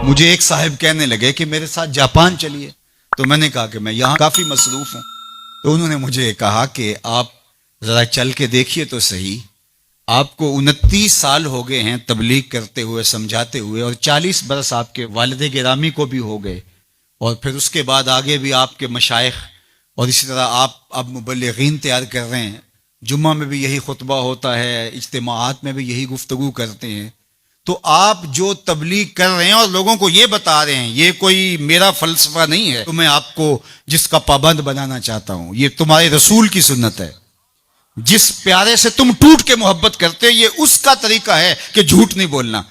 مجھے ایک صاحب کہنے لگے کہ میرے ساتھ جاپان چلیے، تو میں نے کہا کہ میں یہاں کافی مصروف ہوں. تو انہوں نے مجھے کہا کہ آپ ذرا چل کے دیکھیے تو صحیح، آپ کو 29 سال ہو گئے ہیں تبلیغ کرتے ہوئے، سمجھاتے ہوئے، اور 40 برس آپ کے والد گرامی کو بھی ہو گئے، اور پھر اس کے بعد آگے بھی آپ کے مشائخ، اور اسی طرح آپ اب مبلغین تیار کر رہے ہیں، جمعہ میں بھی یہی خطبہ ہوتا ہے، اجتماعات میں بھی یہی گفتگو کرتے ہیں. تو آپ جو تبلیغ کر رہے ہیں اور لوگوں کو یہ بتا رہے ہیں، یہ کوئی میرا فلسفہ نہیں ہے تو میں آپ کو جس کا پابند بنانا چاہتا ہوں، یہ تمہارے رسول کی سنت ہے. جس پیارے سے تم ٹوٹ کے محبت کرتے، یہ اس کا طریقہ ہے کہ جھوٹ نہیں بولنا.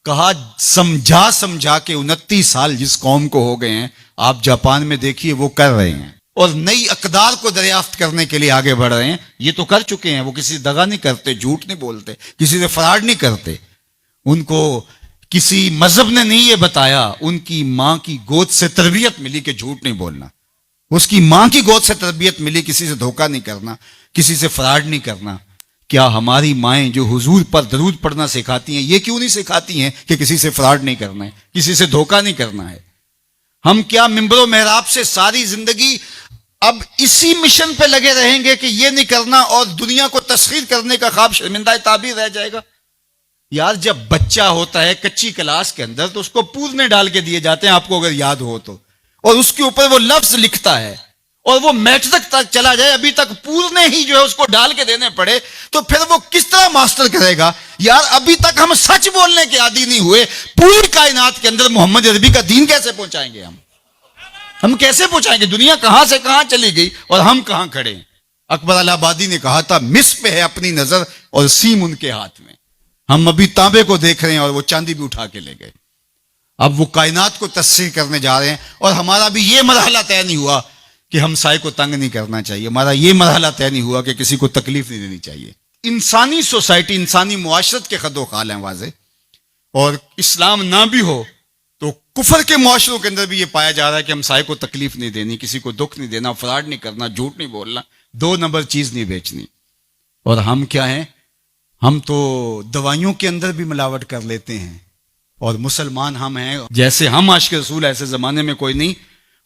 کہا سمجھا کے 29 سال جس قوم کو ہو گئے ہیں، آپ جاپان میں دیکھیے وہ کر رہے ہیں، اور نئی اقدار کو دریافت کرنے کے لیے آگے بڑھ رہے ہیں. یہ تو کر چکے ہیں، وہ کسی سے دغا نہیں کرتے، جھوٹ نہیں بولتے، کسی سے فراڈ نہیں کرتے. ان کو کسی مذہب نے نہیں یہ بتایا، ان کی ماں کی گود سے تربیت ملی کہ جھوٹ نہیں بولنا. اس کی ماں کی گود سے تربیت ملی کسی سے دھوکہ نہیں کرنا، کسی سے فراڈ نہیں کرنا. کیا ہماری مائیں جو حضور پر درود پڑھنا سکھاتی ہیں، یہ کیوں نہیں سکھاتی ہیں کہ کسی سے فراڈ نہیں کرنا ہے، کسی سے دھوکہ نہیں کرنا ہے؟ ہم کیا منبر و محراب سے ساری زندگی اب اسی مشن پہ لگے رہیں گے کہ یہ نہیں کرنا، اور دنیا کو تسخیر کرنے کا خواب شرمندہ تعبیر رہ جائے گا؟ یار جب بچہ ہوتا ہے کچی کلاس کے اندر تو اس کو پورنے ڈال کے دیے جاتے ہیں، آپ کو اگر یاد ہو تو، اور اس کے اوپر وہ لفظ لکھتا ہے، اور وہ میٹرک تک چلا جائے ابھی تک پورنے ہی جو ہے اس کو ڈال کے دینے پڑے، تو پھر وہ کس طرح ماسٹر کرے گا؟ یار ابھی تک ہم سچ بولنے کے عادی نہیں ہوئے، پوری کائنات کے اندر محمد عربی کا دین کیسے پہنچائیں گے ہم کیسے پہنچائیں گے؟ دنیا کہاں سے کہاں چلی گئی اور ہم کہاں کھڑے ہیں؟ اکبر الہ آبادی نے کہا تھا، مس پہ ہے اپنی نظر اور سیم ان کے ہاتھ میں. ہم ابھی تانبے کو دیکھ رہے ہیں اور وہ چاندی بھی اٹھا کے لے گئے. اب وہ کائنات کو تسخیر کرنے جا رہے ہیں، اور ہمارا بھی یہ مرحلہ طے نہیں ہوا کہ ہم سائے کو تنگ نہیں کرنا چاہیے، ہمارا یہ مرحلہ طے نہیں ہوا کہ کسی کو تکلیف نہیں دینی چاہیے. انسانی سوسائٹی، انسانی معاشرت کے خد و خال ہیں واضح، اور اسلام نہ بھی ہو تو کفر کے معاشروں کے اندر بھی یہ پایا جا رہا ہے کہ ہم سائے کو تکلیف نہیں دینی، کسی کو دکھ نہیں دینا، فراڈ نہیں کرنا، جھوٹ نہیں بولنا، 2 نمبر چیز نہیں بیچنی. اور ہم کیا ہیں؟ ہم تو دوائیوں کے اندر بھی ملاوٹ کر لیتے ہیں، اور مسلمان ہم ہیں جیسے ہم عاشق رسول ایسے زمانے میں کوئی نہیں.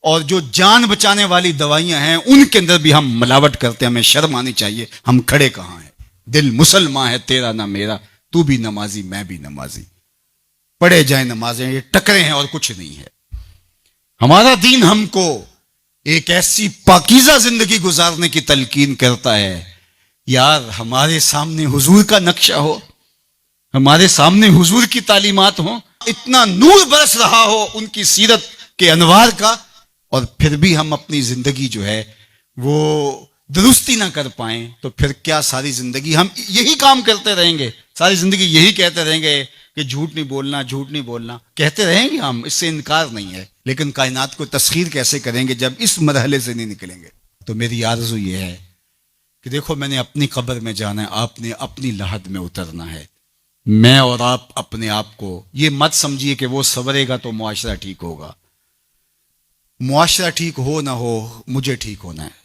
اور جو جان بچانے والی دوائیاں ہیں ان کے اندر بھی ہم ملاوٹ کرتے ہیں. ہمیں شرم آنی چاہیے. ہم کھڑے کہاں ہیں؟ دل مسلمان ہے تیرا نہ میرا، تو بھی نمازی میں بھی نمازی، پڑھے جائیں نمازیں، یہ ٹکرے ہیں اور کچھ نہیں ہے. ہمارا دین ہم کو ایک ایسی پاکیزہ زندگی گزارنے کی تلقین کرتا ہے. یار ہمارے سامنے حضور کا نقشہ ہو، ہمارے سامنے حضور کی تعلیمات ہوں، اتنا نور برس رہا ہو ان کی سیرت کے انوار کا، اور پھر بھی ہم اپنی زندگی جو ہے وہ درستی نہ کر پائیں، تو پھر کیا ساری زندگی ہم یہی کام کرتے رہیں گے؟ ساری زندگی یہی کہتے رہیں گے کہ جھوٹ نہیں بولنا، جھوٹ نہیں بولنا؟ کہتے رہیں گے ہم، اس سے انکار نہیں ہے، لیکن کائنات کو تسخیر کیسے کریں گے جب اس مرحلے سے نہیں نکلیں گے؟ تو میری آرزو یہ ہے کہ دیکھو، میں نے اپنی قبر میں جانا ہے، آپ نے اپنی لحد میں اترنا ہے. میں اور آپ اپنے آپ کو یہ مت سمجھیے کہ وہ سنورے گا تو معاشرہ ٹھیک ہوگا. معاشرہ ٹھیک ہو نہ ہو، مجھے ٹھیک ہونا ہے.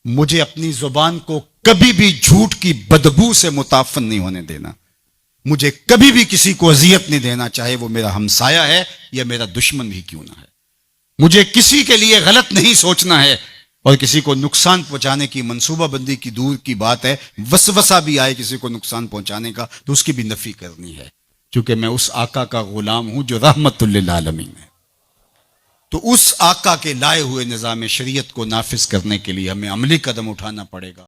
مجھے اپنی زبان کو کبھی بھی جھوٹ کی بدبو سے متعفن نہیں ہونے دینا. مجھے کبھی بھی کسی کو اذیت نہیں دینا، چاہے وہ میرا ہمسایہ ہے یا میرا دشمن بھی کیوں نہ ہے. مجھے کسی کے لیے غلط نہیں سوچنا ہے، اور کسی کو نقصان پہنچانے کی منصوبہ بندی کی دور کی بات ہے. وسوسہ بھی آئے کسی کو نقصان پہنچانے کا تو اس کی بھی نفی کرنی ہے، کیونکہ میں اس آقا کا غلام ہوں جو رحمت للعالمین ہے. تو اس آقا کے لائے ہوئے نظام شریعت کو نافذ کرنے کے لیے ہمیں عملی قدم اٹھانا پڑے گا.